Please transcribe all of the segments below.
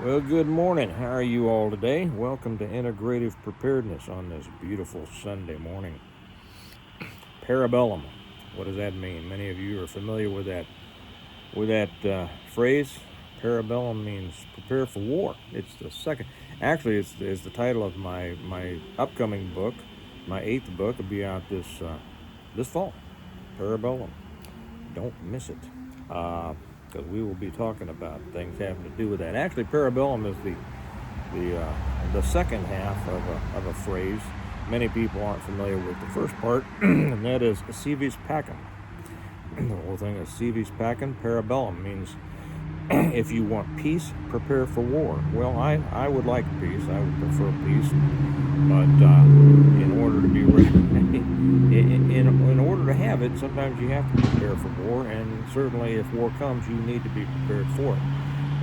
Well, good morning. How are you all today? Welcome to Integrative Preparedness on this beautiful Sunday morning. Parabellum. What does that mean? Many of you are familiar with that phrase. Parabellum means prepare for war. It's the second. Actually, it's the title of my upcoming book. My 8th book will be out this fall. Parabellum. Don't miss it. Because we will be talking about things having to do with that. Actually, parabellum is the second half of a phrase. Many people aren't familiar with the first part, and that is civis pacem. The whole thing is civis pacem. Parabellum means if you want peace, prepare for war. Well, I would like peace. I would prefer peace, but in order to be in order to have it, sometimes you have to prepare for war, and certainly if war comes, you need to be prepared for it.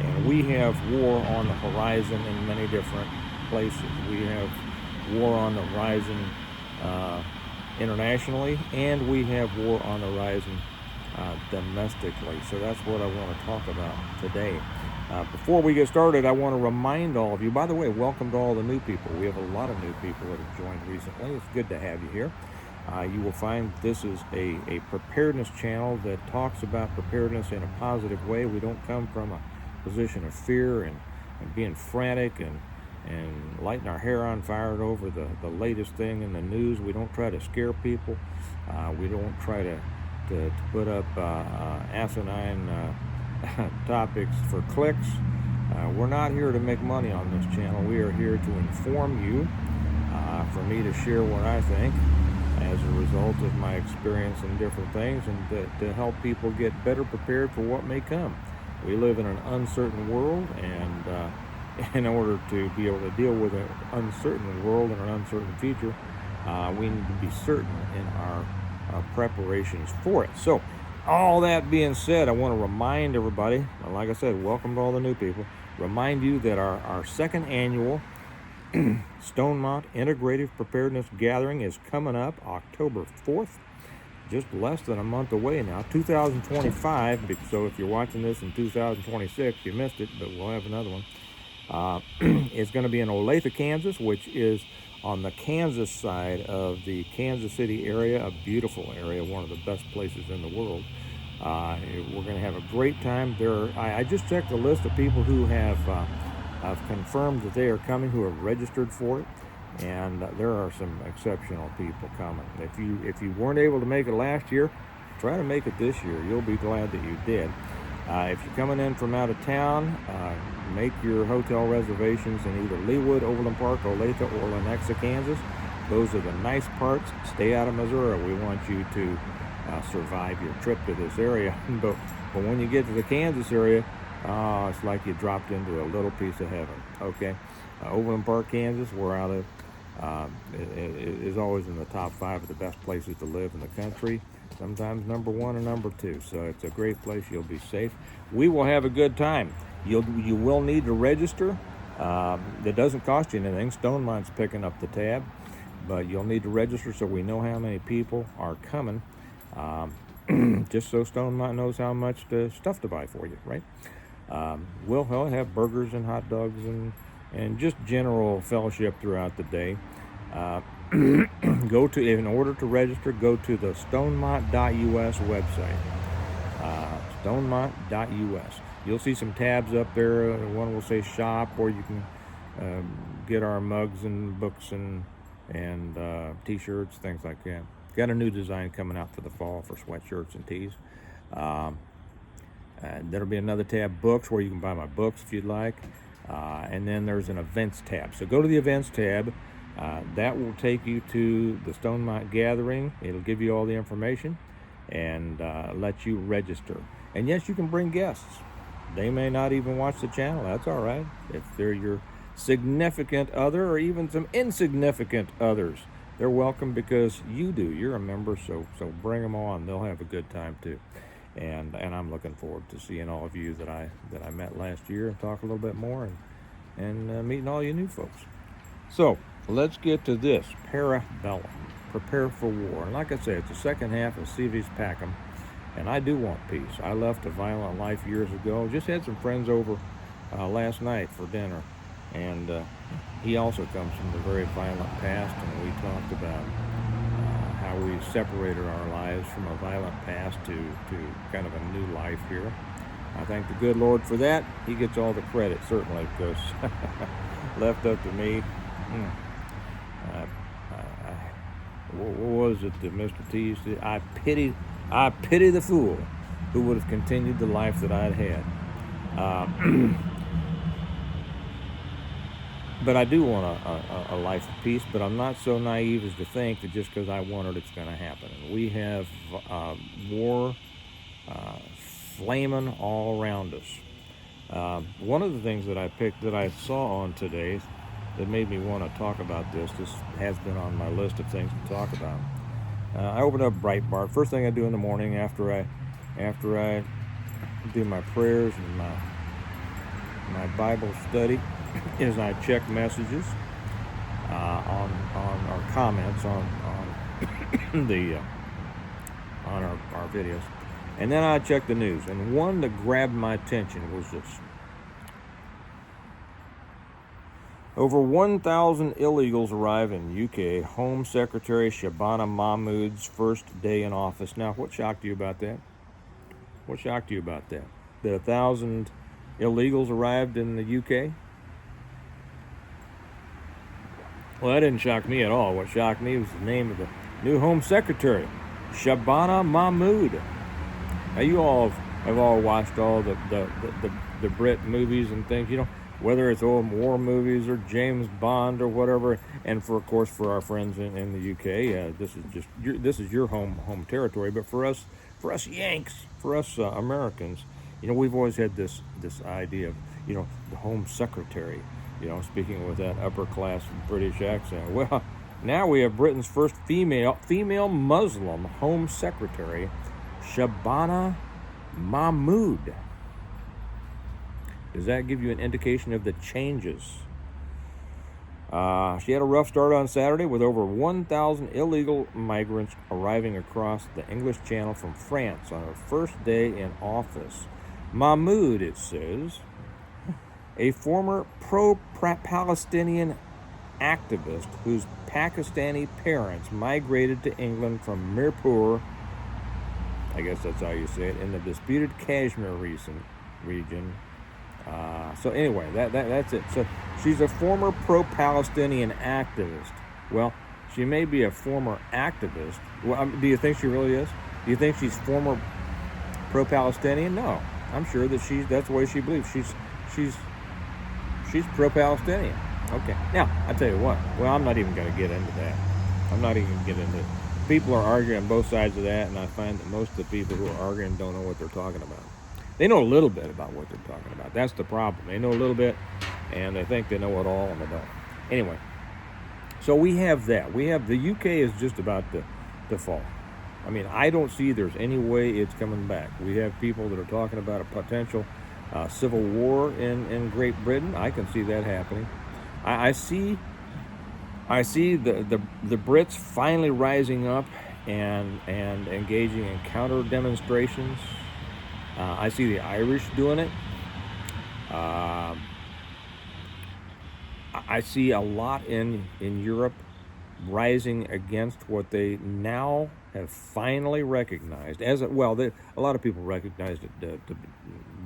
And we have war on the horizon in many different places. We have war on the horizon internationally, and we have war on the horizon domestically. So that's what I want to talk about today. Before we get started, I want to remind all of you, by the way, welcome to all the new people. We have a lot of new people that have joined recently. It's good to have you here. You will find this is a preparedness channel that talks about preparedness in a positive way. We don't come from a position of fear and being frantic and lighting our hair on fire over the latest thing in the news. We don't try to scare people. We don't try to put up asinine topics for clicks. We're not here to make money on this channel. We are here to inform you, for me to share what I think as a result of my experience in different things, and to help people get better prepared for what may come. We live in an uncertain world, and in order to be able to deal with an uncertain world and an uncertain future, we need to be certain in our preparations for it. So, all that being said, I want to remind everybody, like I said, welcome to all the new people, remind you that our second annual Stonemont Integrative Preparedness Gathering is coming up October 4th, just less than a month away now, 2025, so if you're watching this in 2026, you missed it, but we'll have another one. It's going to be in Olathe, Kansas, which is on the Kansas side of the Kansas City area, a beautiful area, one of the best places in the world. We're going to have a great time. I just checked the list of people who have confirmed that they are coming, who have registered for it, and there are some exceptional people coming. If you weren't able to make it last year, try to make it this year. You'll be glad that you did. If you're coming in from out of town, make your hotel reservations in either Leawood, Overland Park, Olathe, or Lenexa, Kansas. Those are the nice parts. Stay out of Missouri. We want you to survive your trip to this area. but when you get to the Kansas area, it's like you dropped into a little piece of heaven. Okay, Overland Park, Kansas, we're out of. Is always in the top 5 of the best places to live in the country. Sometimes number 1 or number 2. So it's a great place. You'll be safe. We will have a good time. You will need to register. It doesn't cost you anything. Stonemont's picking up the tab, but you'll need to register so we know how many people are coming. Just so Stonemont knows how much stuff to buy for you, right? We'll have burgers and hot dogs and just general fellowship throughout the day. In order to register, go to the stonemont.us website. Stonemont.us. You'll see some tabs up there. One will say shop, or you can get our mugs and books and t-shirts, things like that. Got a new design coming out for the fall for sweatshirts and tees. There'll be another tab, books, where you can buy my books if you'd like. And then there's an events tab. So go to the events tab. That will take you to the Stonemont Gathering. It'll give you all the information and let you register. And yes, you can bring guests. They may not even watch the channel. That's all right. If they're your significant other or even some insignificant others, they're welcome because you do. You're a member, so bring them on. They'll have a good time too. And I'm looking forward to seeing all of you that I met last year and talk a little bit more and meeting all you new folks. So let's get to this. Parabellum. Prepare for war. And like I said, it's the second half of civis pacem. And I do want peace. I left a violent life years ago. Just had some friends over last night for dinner, and he also comes from a very violent past, and we talked about how we separated our lives from a violent past to kind of a new life here. I thank the good Lord for that. He gets all the credit, certainly, because left up to me, what was it that Mr. T used to? I pity the fool who would have continued the life that I'd had. But I do want a life of peace, but I'm not so naive as to think that just because I want it, it's going to happen. And we have war flaming all around us. One of the things that I saw on today that made me want to talk about this has been on my list of things to talk about. I opened up Breitbart. First thing I do in the morning after I do my prayers and my Bible study is I check messages on our comments on the on our videos, and then I check the news. And one that grabbed my attention was this: over 1,000 illegals arrive in UK. Home Secretary Shabana Mahmood's first day in office. Now, what shocked you about that? What shocked you about that? That 1,000 illegals arrived in the UK? Well, that didn't shock me at all. What shocked me was the name of the new Home Secretary, Shabana Mahmood. Now, you all have all watched all the Brit movies and things, whether it's old war movies or James Bond or whatever. And of course, for our friends in the UK, this is your home territory. But for us Yanks, for us Americans, we've always had this idea of the Home Secretary. Speaking with that upper class British accent. Well, now we have Britain's first female Muslim Home Secretary, Shabana Mahmood. Does that give you an indication of the changes? She had a rough start on Saturday with over 1,000 illegal migrants arriving across the English Channel from France on her first day in office. Mahmood, it says, a former pro-Palestinian activist whose Pakistani parents migrated to England from Mirpur, I guess that's how you say it, in the disputed Kashmir region. So anyway, that's it. So she's a former pro-Palestinian activist. Well, she may be a former activist. Well, do you think she really is? Do you think she's former pro-Palestinian? No, I'm sure that that's the way she believes. She's pro-Palestinian. Okay. Now, I tell you what. Well, I'm not even going to get into that. I'm not even going to get into it. People are arguing on both sides of that, and I find that most of the people who are arguing don't know what they're talking about. They know a little bit about what they're talking about. That's the problem. They know a little bit, and they think they know it all, and they don't. Anyway, so we have that. We have the UK is just about to fall. I mean, I don't see there's any way it's coming back. We have people that are talking about a potential civil war in Great Britain. I can see that happening. I see the Brits finally rising up and engaging in counter demonstrations. I see the Irish doing it. I see a lot in Europe rising against what they now have finally recognized as a lot of people recognized it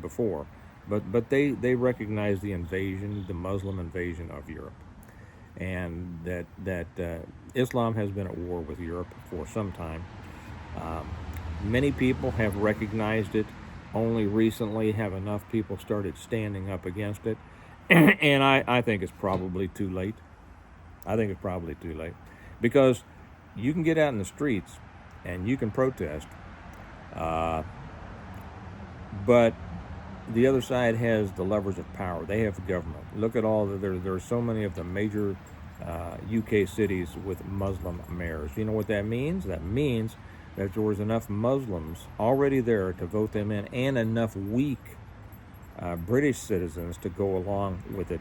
before, but they recognize the invasion, the Muslim invasion of Europe, and that Islam has been at war with Europe for some time. Many people have recognized it. Only recently have enough people started standing up against it, and I think it's probably too late. I think it's probably too late, because you can get out in the streets and you can protest, but the other side has the levers of power. They have the government. Look at all there are so many of the major UK cities with Muslim mayors. You know what that means? That means that there was enough Muslims already there to vote them in, and enough weak British citizens to go along with it,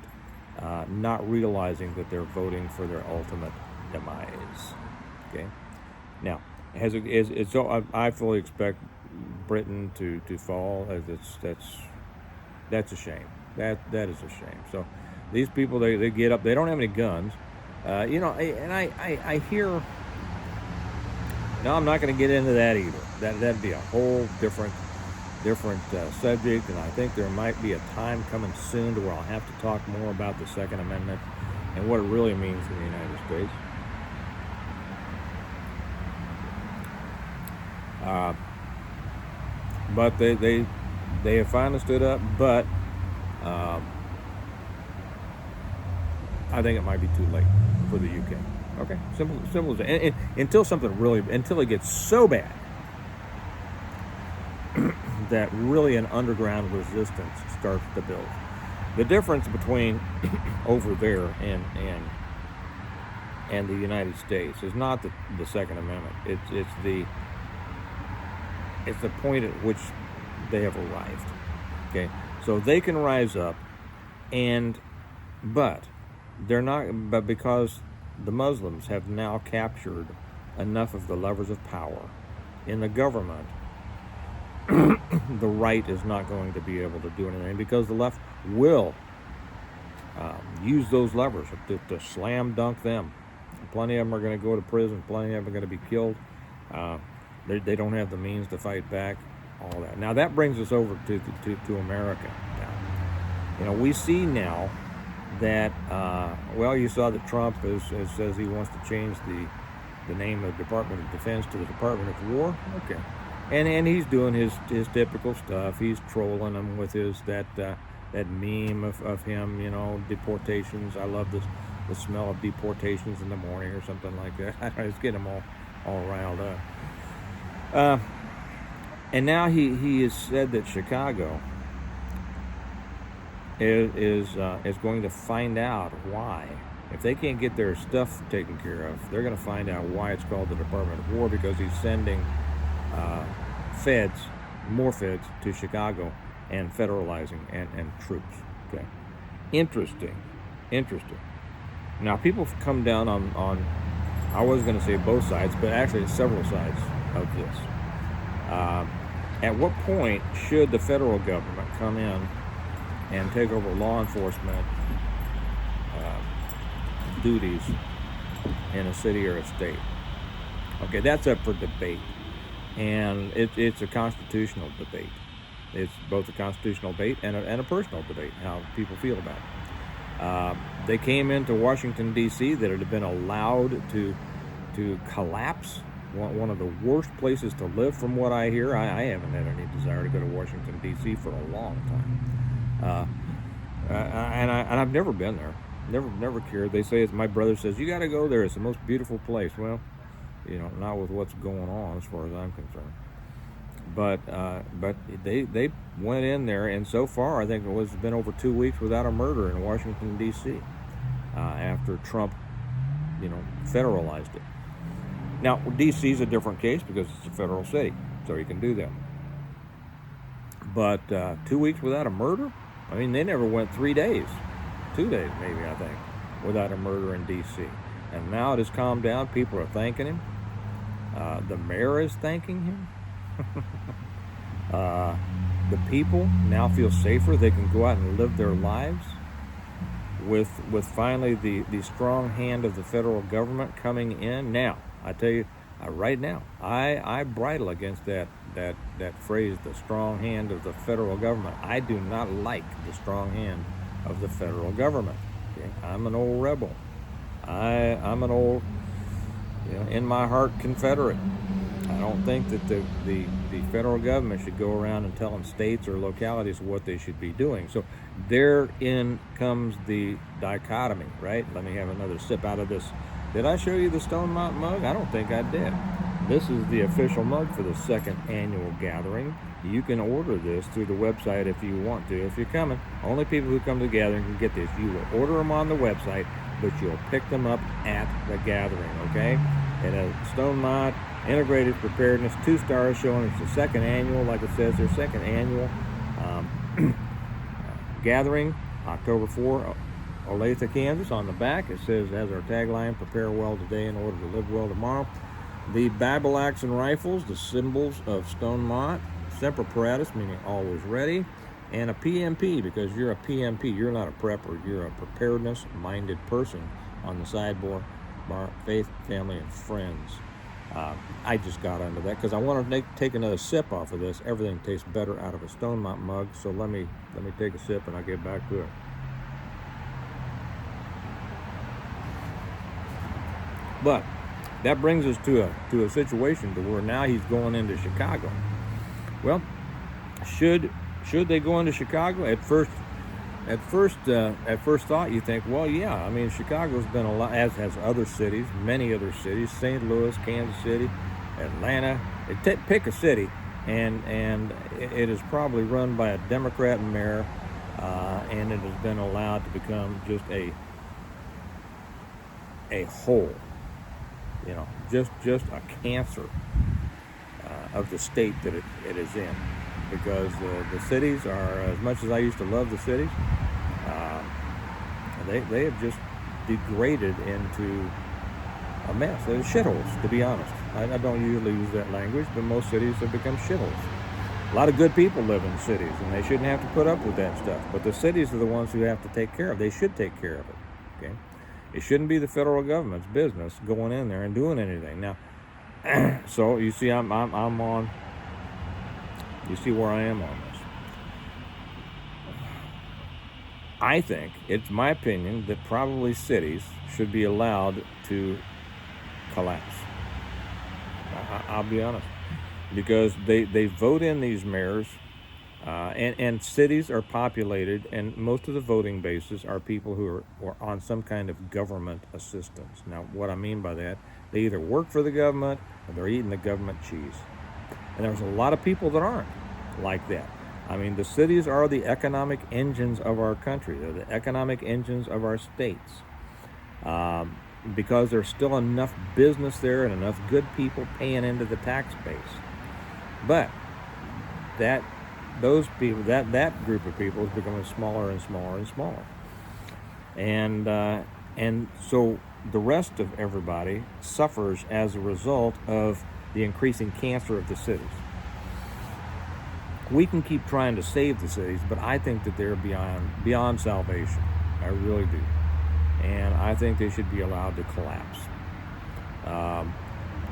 not realizing that they're voting for their ultimate demise. Okay, now I fully expect Britain to fall. That's a shame. That is a shame. So these people, they get up. They don't have any guns. And I hear. No, I'm not going to get into that either. That'd be a whole different subject, and I think there might be a time coming soon to where I'll have to talk more about the Second Amendment and what it really means in the United States. But they have finally stood up, but I think it might be too late for the UK. Okay, simple as that. And until it gets so bad that really an underground resistance starts to build. The difference between over there and the United States is not the Second Amendment. It's the point at which they have arrived. Okay, so they can rise up, but they're not. But because the Muslims have now captured enough of the levers of power in the government, the right is not going to be able to do anything, because the left will use those levers to slam dunk them. Plenty of them are going to go to prison. Plenty of them are going to be killed. They don't have the means to fight back. All that. Now that brings us over to America. Now, we see now that you saw that Trump says he wants to change the name of the Department of Defense to the Department of War. Okay, and he's doing his typical stuff. He's trolling them with that meme of him, deportations. I love the smell of deportations in the morning or something like that. It's getting them all riled up. And now he has said that Chicago is going to find out why. If they can't get their stuff taken care of, they're going to find out why it's called the Department of War, because he's sending more feds to Chicago and federalizing and troops. Okay, interesting. Now people have come down on I was going to say both sides, but actually several sides of this. At what point should the federal government come in and take over law enforcement duties in a city or a state? Okay, that's up for debate, and it's a constitutional debate. It's both a constitutional debate and a personal debate, how people feel about it. They came into Washington, D.C. that had been allowed to collapse. One of the worst places to live, from what I hear. I haven't had any desire to go to Washington, D.C. for a long time. And I've never been there. Never cared. They say, my brother says, you got to go there. It's the most beautiful place. Well, not with what's going on as far as I'm concerned. But they went in there, and so far I think it's been over 2 weeks without a murder in Washington, D.C. After Trump, federalized it. Now, D.C. is a different case because it's a federal city, so you can do that. But 2 weeks without a murder? I mean, they never went 3 days. 2 days, maybe, I think, without a murder in D.C. And now it has calmed down. People are thanking him. The mayor is thanking him. The people now feel safer. They can go out and live their lives with finally the strong hand of the federal government coming in. Now, I tell you, right now, I bridle against that phrase, the strong hand of the federal government. I do not like the strong hand of the federal government. Okay? I'm an old rebel. I'm an old, in my heart, Confederate. I don't think that the federal government should go around and telling states or localities what they should be doing. So therein comes the dichotomy, right? Let me have another sip out of this. Did I show you the Stone Mountain mug? I don't think I did. This is the official mug for the second annual gathering. You can order this through the website if you want to. If you're coming, only people who come to the gathering can get this. You will order them on the website, but you'll pick them up at the gathering, okay? At a Stone Mountain Integrated Preparedness 2 stars, showing it's the second annual, like it says, their second annual gathering, October 4, Olathe, Kansas. On the back, it says, as our tagline, prepare well today in order to live well tomorrow. The battle axe and rifles, the symbols of Stone Mont. Semper Paratus, meaning always ready. and a PMP, because you're a PMP. You're not a prepper. You're a preparedness-minded person on the sideboard, bar, faith, family, and friends. I just got into that because I want to take another sip off of this. Everything tastes better out of a Stone Mountain mug, so let me take a sip and I'll get back to it. But that brings us to a situation to where now he's going into Chicago. Well, should they go into Chicago? At first thought, you think, well, yeah. I mean, Chicago's been a lot, as has other cities, many other cities, St. Louis, Kansas City, Atlanta. Pick a city, and it is probably run by a Democrat mayor, and it has been allowed to become just a whole, just a cancer of the state that it is in. Because the cities are, as much as I used to love the cities, they have just degraded into a mess. They're shitholes, to be honest. I don't usually use that language, but most cities have become shitholes. A lot of good people live in cities, and they shouldn't have to put up with that stuff. But the cities are the ones who have to take care of it. They should take care of it. Okay, it shouldn't be the federal government's business going in there and doing anything. Now, so you see, I'm on. You see where I am on this. I think, it's my opinion, that probably cities should be allowed to collapse. I'll be honest. Because they vote in these mayors, and cities are populated, and most of the voting bases are people who are on some kind of government assistance. Now, what I mean by that, they either work for the government or they're eating the government cheese. And there's a lot of people that aren't like that. I mean, the cities are the economic engines of our country. They're the economic engines of our states. Because there's still enough business there and enough good people paying into the tax base. But that group of people is becoming smaller and smaller and smaller. And so the rest of everybody suffers as a result of the increasing cancer of the cities. We can keep trying to save the cities, but I think that they're beyond salvation. I really do. And I think they should be allowed to collapse.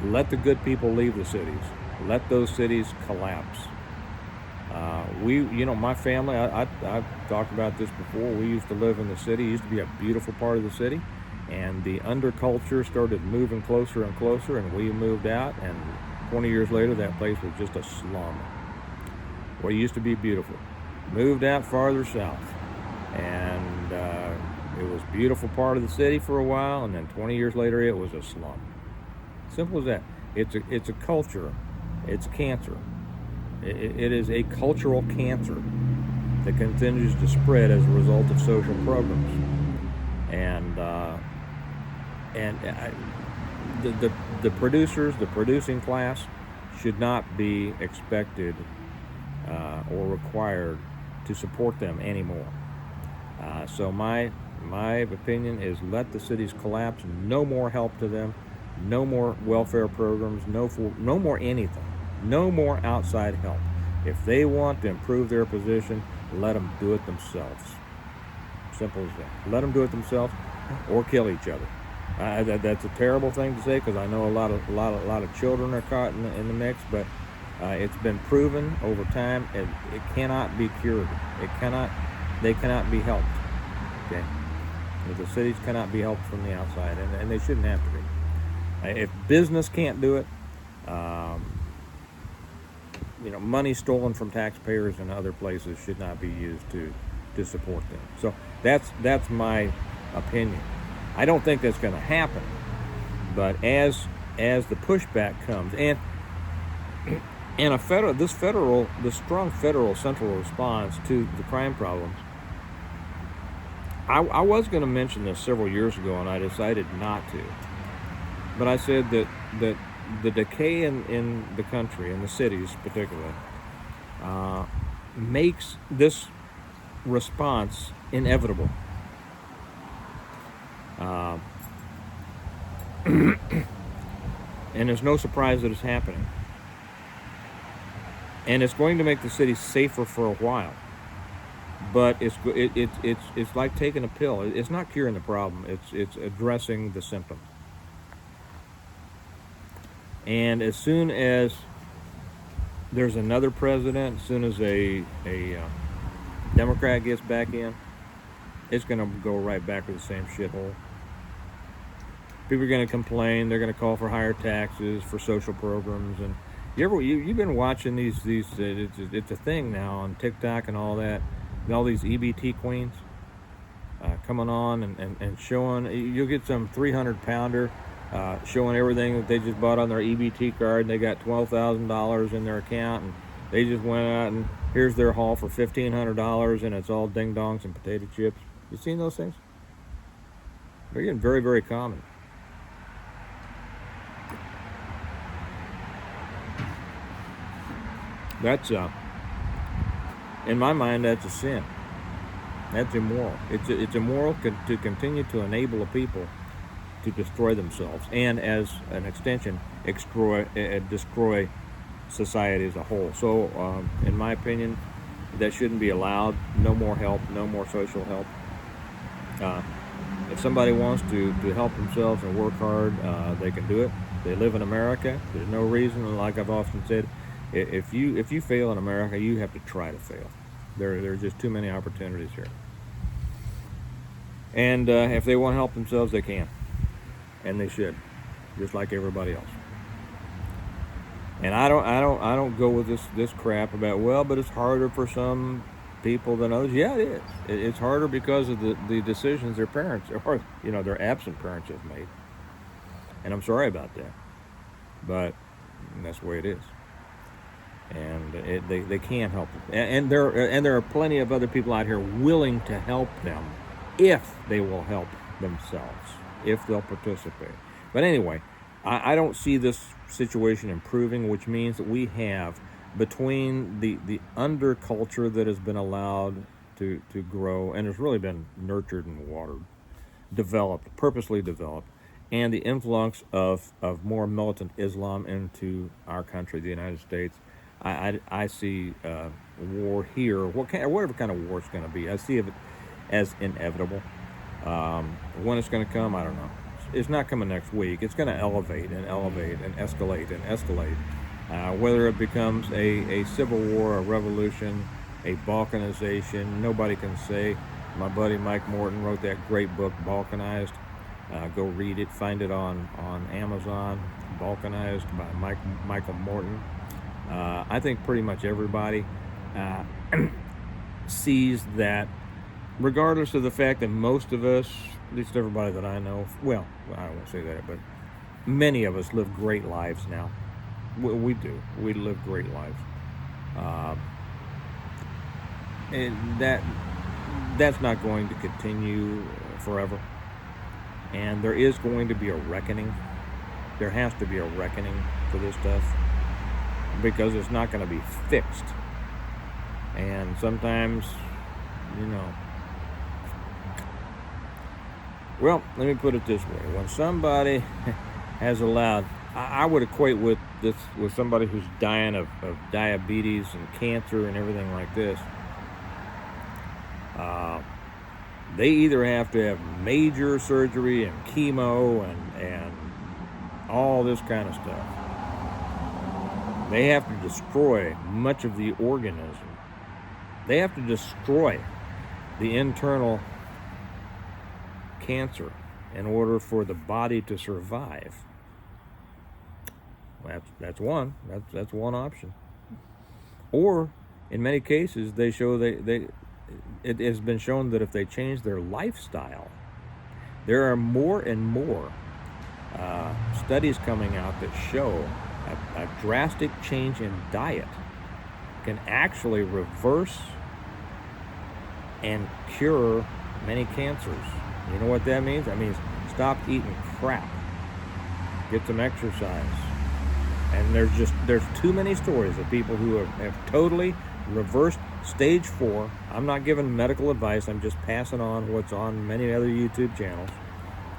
Let the good people leave the cities. Let those cities collapse. My family, I've talked about this before. We used to live in the city. It used to be a beautiful part of the city. And the underculture started moving closer and closer, and we moved out, and 20 years later, that place was just a slum. Where it used to be beautiful. Moved out farther south, and it was a beautiful part of the city for a while, and then 20 years later, it was a slum. Simple as that. It's a culture. It's cancer. It is a cultural cancer that continues to spread as a result of social programs. And the producers, the producing class, should not be expected or required to support them anymore. So my opinion is, let the cities collapse. No more help to them. No more welfare programs. No more anything. No more outside help. If they want to improve their position, let them do it themselves. Simple as that. Let them do it themselves, or kill each other. That's a terrible thing to say, because I know a lot of children are caught in the mix, but it's been proven over time it cannot be cured. They cannot be helped. Okay, the cities cannot be helped from the outside, and they shouldn't have to be. If business can't do it, money stolen from taxpayers and other places should not be used to support them. So that's my opinion. I don't think that's going to happen, but as the pushback comes, and the strong federal central response to the crime problems. I was going to mention this several years ago, and I decided not to. But I said that the decay in the country, in the cities particularly, makes this response inevitable. And there's no surprise that it's happening. And it's going to make the city safer for a while. but it's like taking a pill. It's not curing the problem. It's addressing the symptom. And as soon as there's another president, as soon as a Democrat gets back in, it's going to go right back to the same shithole. People are going to complain. They're going to call for higher taxes, for social programs, and you've been watching these it's a thing now on TikTok and all that. All these EBT queens coming on and showing. You'll get some 300-pounder showing everything that they just bought on their EBT card, and they got $12,000 in their account, and they just went out and here's their haul for $1,500, and it's all ding dongs and potato chips. You seen those things? They're getting very, very common. That's in my mind, that's a sin. That's immoral. It's immoral to continue to enable a people to destroy themselves, and as an extension, destroy society as a whole. So, in my opinion, that shouldn't be allowed. No more help. No more social help. If somebody wants to help themselves and work hard, they can do it. They live in America. There's no reason, like I've often said, if you fail in America, you have to try to fail. There are just too many opportunities here. And if they want to help themselves, they can, and they should, just like everybody else. And I don't go with this crap about, well, but it's harder for some people than others. Yeah, it is. It's harder because of the decisions their parents or their absent parents have made. And I'm sorry about that, but that's the way it is. And they can't help them. And there are plenty of other people out here willing to help them if they will help themselves, if they'll participate. But anyway, I don't see this situation improving, which means that we have, between the underculture that has been allowed to grow and has really been nurtured and watered, purposely developed, and the influx of more militant Islam into our country, the United States, I see war here, whatever kind of war it's going to be. I see it as inevitable. When it's going to come, I don't know. It's not coming next week. It's going to elevate and escalate and escalate. Whether it becomes a civil war, a revolution, a balkanization, nobody can say. My buddy Mike Morton wrote that great book, Balkanized. Go read it. Find it on Amazon. Balkanized by Michael Morton. I think pretty much everybody sees that, regardless of the fact that most of us, at least everybody that I know, well, I won't say that, but many of us live great lives now. We do. We live great lives. And that's not going to continue forever. And there is going to be a reckoning. There has to be a reckoning for this stuff, because it's not going to be fixed. And sometimes, well, let me put it this way. When somebody has allowed, I would equate with this with somebody who's dying of diabetes and cancer and everything like this. They either have to have major surgery and chemo and all this kind of stuff. They have to destroy much of the organism. They have to destroy the internal cancer in order for the body to survive. That's one. That's one option. Or in many cases, they show it has been shown that if they change their lifestyle, there are more and more studies coming out that show a drastic change in diet can actually reverse and cure many cancers. You know what that means? That means stop eating crap, get some exercise. And there's too many stories of people who have totally reversed stage 4. I'm not giving medical advice. I'm just passing on what's on many other YouTube channels.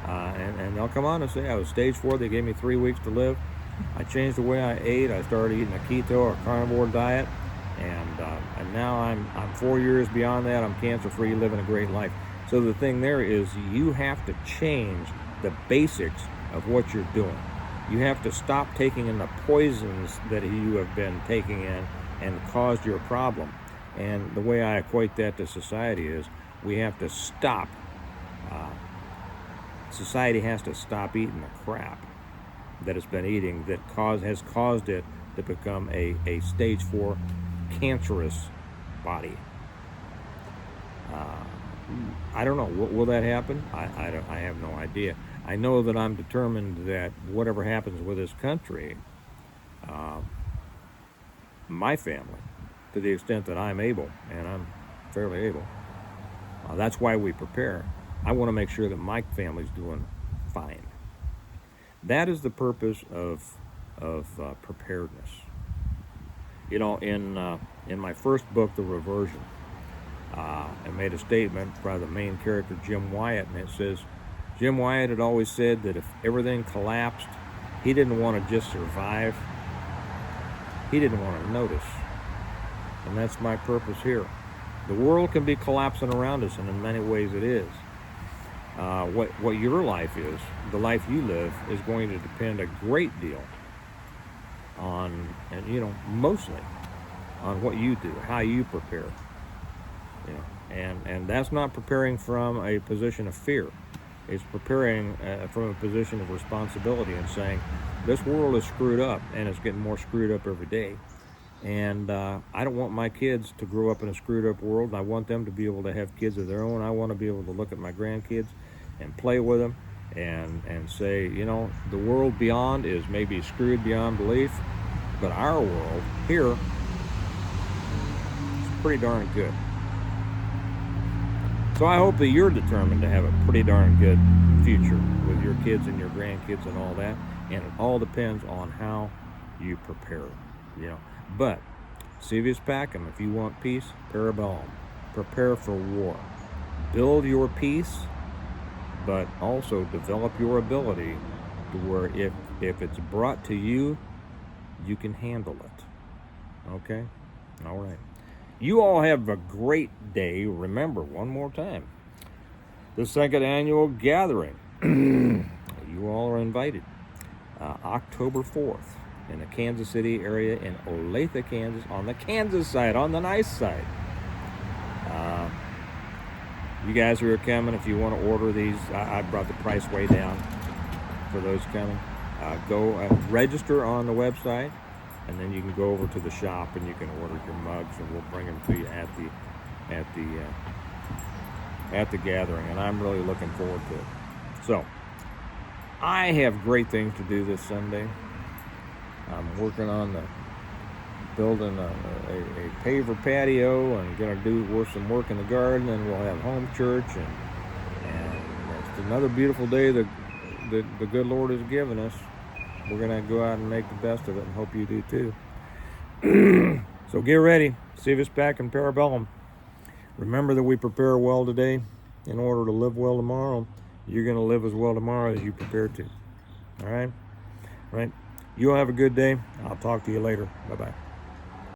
And they'll come on and say, I was stage 4. They gave me 3 weeks to live. I changed the way I ate. I started eating a keto or carnivore diet. And now I'm 4 years beyond that. I'm cancer-free, living a great life. So the thing there is, you have to change the basics of what you're doing. You have to stop taking in the poisons that you have been taking in and caused your problem. And the way I equate that to society is, we have to stop. Society has to stop eating the crap that it's been eating that has caused it to become a stage 4 cancerous body. I don't know. Will that happen? I have no idea. I know that I'm determined that whatever happens with this country, my family, to the extent that I'm able, and I'm fairly able, that's why we prepare. I want to make sure that my family's doing fine. That is the purpose of preparedness. You know, in my first book, The Reversion, I made a statement by the main character, Jim Wyatt, and it says, Jim Wyatt had always said that if everything collapsed, he didn't want to just survive, he didn't want to notice. And that's my purpose here. The world can be collapsing around us, and in many ways it is. What your life is, the life you live, is going to depend a great deal on, and mostly on what you do, how you prepare. And that's not preparing from a position of fear. It's preparing from a position of responsibility and saying, this world is screwed up, and it's getting more screwed up every day. And I don't want my kids to grow up in a screwed up world. I want them to be able to have kids of their own. I want to be able to look at my grandkids and play with them and say, the world beyond is maybe screwed beyond belief, but our world here is pretty darn good. So I hope that you're determined to have a pretty darn good future with your kids and your grandkids and all that. And it all depends on how you prepare, But, Civius Pacem, if you want peace, Parabellum. Prepare for war. Build your peace, but also develop your ability to where if it's brought to you, you can handle it. Okay? All right. You all have a great day. Remember, one more time, the second annual gathering. You all are invited. October 4th in the Kansas City area in Olathe, Kansas, on the Kansas side, on the nice side. You guys who are coming, if you want to order these, I brought the price way down for those coming. Go register on the website, and then you can go over to the shop and you can order your mugs, and we'll bring them to you at the gathering. And I'm really looking forward to it. So, I have great things to do this Sunday. I'm working on building a paver patio, and going to do some work in the garden, and we'll have home church, and it's another beautiful day that the good Lord has given us. We're going to go out and make the best of it, and hope you do too. So get ready. Civius Pacem Parabellum. Remember that we prepare well today in order to live well tomorrow. You're going to live as well tomorrow as you prepare to. All right? You all have a good day. I'll talk to you later. Bye-bye.